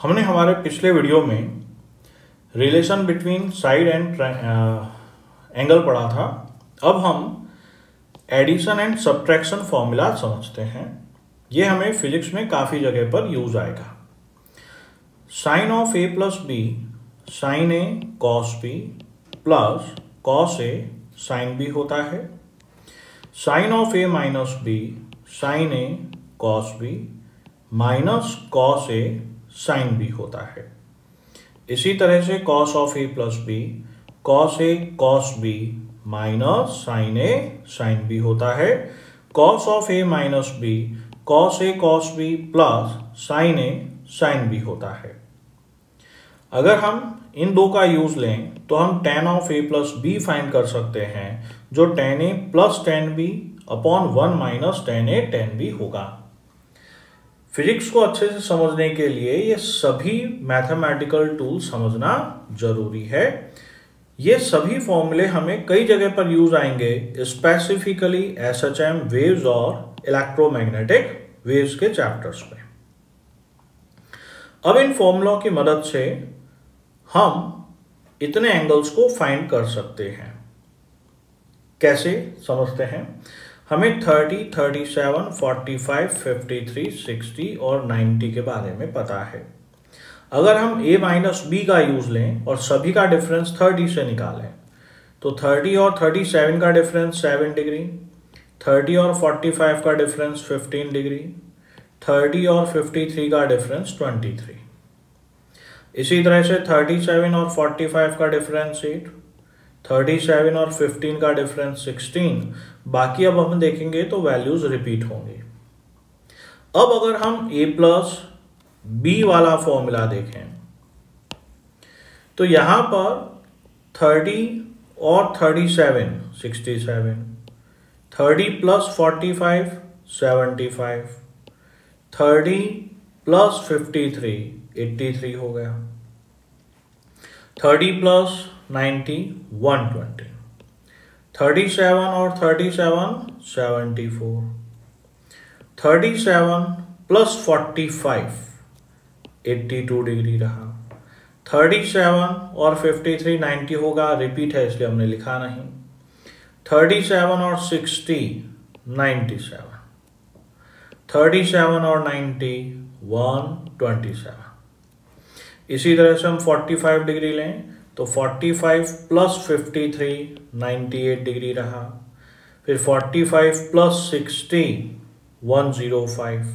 हमने हमारे पिछले वीडियो में relation between side and angle पढ़ा था। अब हम एडिशन एंड सब्ट्रैक्शन फॉर्मूला समझते हैं। ये हमें फिजिक्स में काफ़ी जगह पर यूज आएगा। Sine of A plus B sine A cos B plus cos A sine B होता है। Sine of A minus B sine A cos B minus cos A sine B होता है। इसी तरह से cos of A plus B cos A cos B minus sine A sine B होता है। Cos of A minus B cos A cos B plus sine A sine B होता है। अगर हम इन दो का यूज लें तो हम tan of A plus B find कर सकते हैं, जो tan A plus tan B upon 1 minus tan A tan B होगा। फिजिक्स को अच्छे से समझने के लिए ये सभी मैथमेटिकल टूल समझना जरूरी है। ये सभी फॉर्मूले हमें कई जगह पर यूज आएंगे, स्पेसिफिकली एसएचएम वेव्स और इलेक्ट्रोमैग्नेटिक वेव्स के चैप्टर्स में। अब इन फॉर्मूलों की मदद से हम इतने एंगल्स को फाइंड कर सकते हैं। कैसे समझते हैं? हमें 30, 37, 45, 53, 60 और 90 के बारे में पता है। अगर हम a माइनस बी का यूज लें और सभी का डिफरेंस 30 से निकालें तो 30 और 37 का डिफरेंस 7 डिग्री, 30 और 45 का डिफरेंस 15 डिग्री, 30 और 53 का डिफरेंस 23। इसी तरह से 37 और 45 का डिफरेंस 8, 37 और 15 का डिफरेंस 16। बाकी अब हम देखेंगे तो वैल्यूज रिपीट होंगी। अब अगर हम a प्लस बी वाला फॉर्मूला देखें तो यहां पर 30 और 37 67, 30 प्लस 45 75, 30 प्लस 53 83 हो गया, 30 प्लस 90 120, 37 और 37 74, 37 प्लस 45 82 डिग्री रहा, 37 और 53 90 होगा, रिपीट है इसलिए हमने लिखा नहीं। 37 और 60 97, 37 और 90 127। इसी तरह से हम 45 डिग्री लें तो 45 प्लस 53 98 डिग्री रहा, फिर 45 प्लस 60 105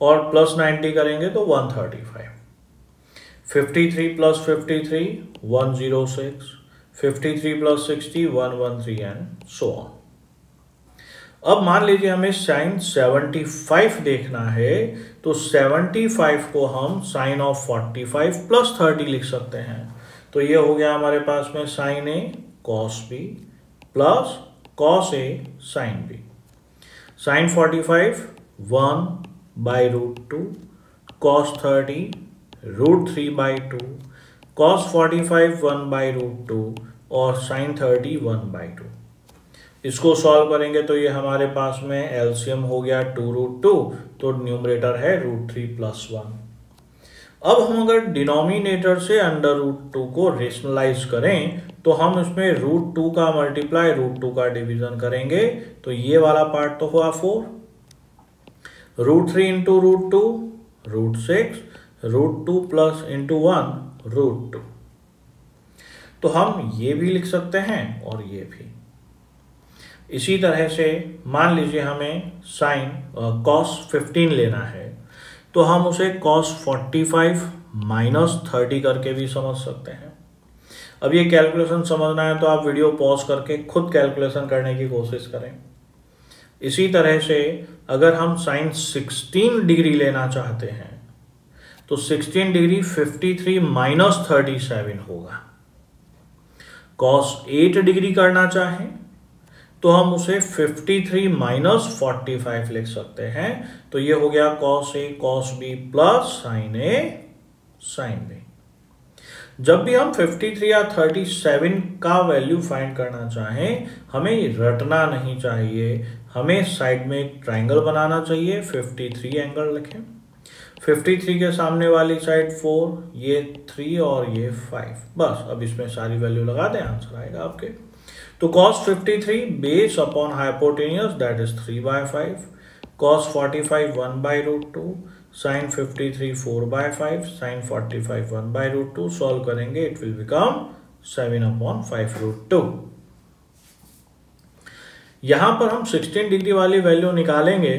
और प्लस 90 करेंगे तो 135, 53 plus 53 106, 53 plus 60 113 and so on. अब मान लीजिए हमें साइन 75 देखना है तो 75 को हम साइन ऑफ 45 प्लस 30 लिख सकते हैं। तो ये हो गया हमारे पास में sine A cos B plus cos A sine B. Sine 45 1/√2, cos 30 √3/2, cos 45 1/√2 और साइन 30 1/2। इसको सॉल्व करेंगे तो ये हमारे पास में एलसीएम हो गया 2√2, तो न्यूमरेटर है √3 + 1। अब हम अगर डिनोमिनेटर से √2 को रेशनलाइज करें तो हम इसमें √2 का मल्टीप्लाई √2 का डिवीजन करेंगे तो ये वाला पार्ट तो हुआ 4, √3 इंटू √2 √6, √2 प्लस इंटू 1 √2। तो हम ये भी लिख सकते हैं और ये भी। इसी तरह से मान लीजिए हमें साइन कॉस 15 लेना है तो हम उसे कॉस 45 माइनस 30 करके भी समझ सकते हैं। अब ये कैलकुलेशन समझना है तो आप वीडियो पॉज करके खुद कैलकुलेशन करने की कोशिश करें। इसी तरह से अगर हम साइन 16 डिग्री लेना चाहते हैं तो 16 डिग्री 53 माइनस 37 होगा। कॉस 8 डिग्री करना चाहें तो हम उसे 53 माइनस 45 लिख सकते हैं। तो ये हो गया cos A cos B plus sine A sine B. जब भी हम 53 या 37 का वैल्यू फाइंड करना चाहें हमें रटना नहीं चाहिए, हमें साइड में एक ट्राइंगल बनाना चाहिए। 53 एंगल लिखें, 53 के सामने वाली साइड 4, ये 3 और ये 5। बस अब इसमें सारी वैल्यू लगा दें, आंसर आएगा आपके। तो cos 53 base upon hypotenuse that is 3/5, cos 45 1/√2, sin 53 4/5, sin 45 1/√2। Solve करेंगे इट विल बिकम 7/5√2। यहां पर हम 16 डिग्री वाली वैल्यू निकालेंगे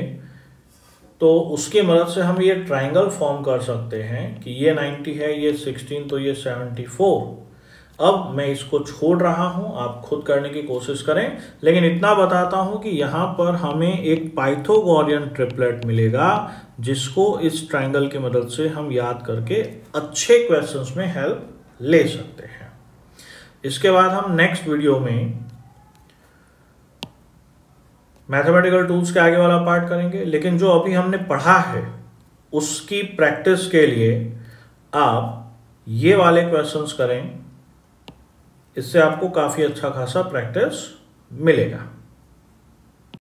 तो उसकी मदद से हम ये ट्राइंगल फॉर्म कर सकते हैं कि ये 90 है, ये 16, तो ये 74। अब मैं इसको छोड़ रहा हूं, आप खुद करने की कोशिश करें, लेकिन इतना बताता हूं कि यहां पर हमें एक पाइथागोरियन ट्रिपलेट मिलेगा जिसको इस ट्राइंगल की मदद से हम याद करके अच्छे क्वेश्चंस में हेल्प ले सकते हैं। इसके बाद हम नेक्स्ट वीडियो में मैथमेटिकल टूल्स के आगे वाला पार्ट करेंगे, लेकिन जो अभी हमने पढ़ा है उसकी प्रैक्टिस के लिए आप ये वाले क्वेश्चंस करें, इससे आपको काफ़ी अच्छा खासा प्रैक्टिस मिलेगा।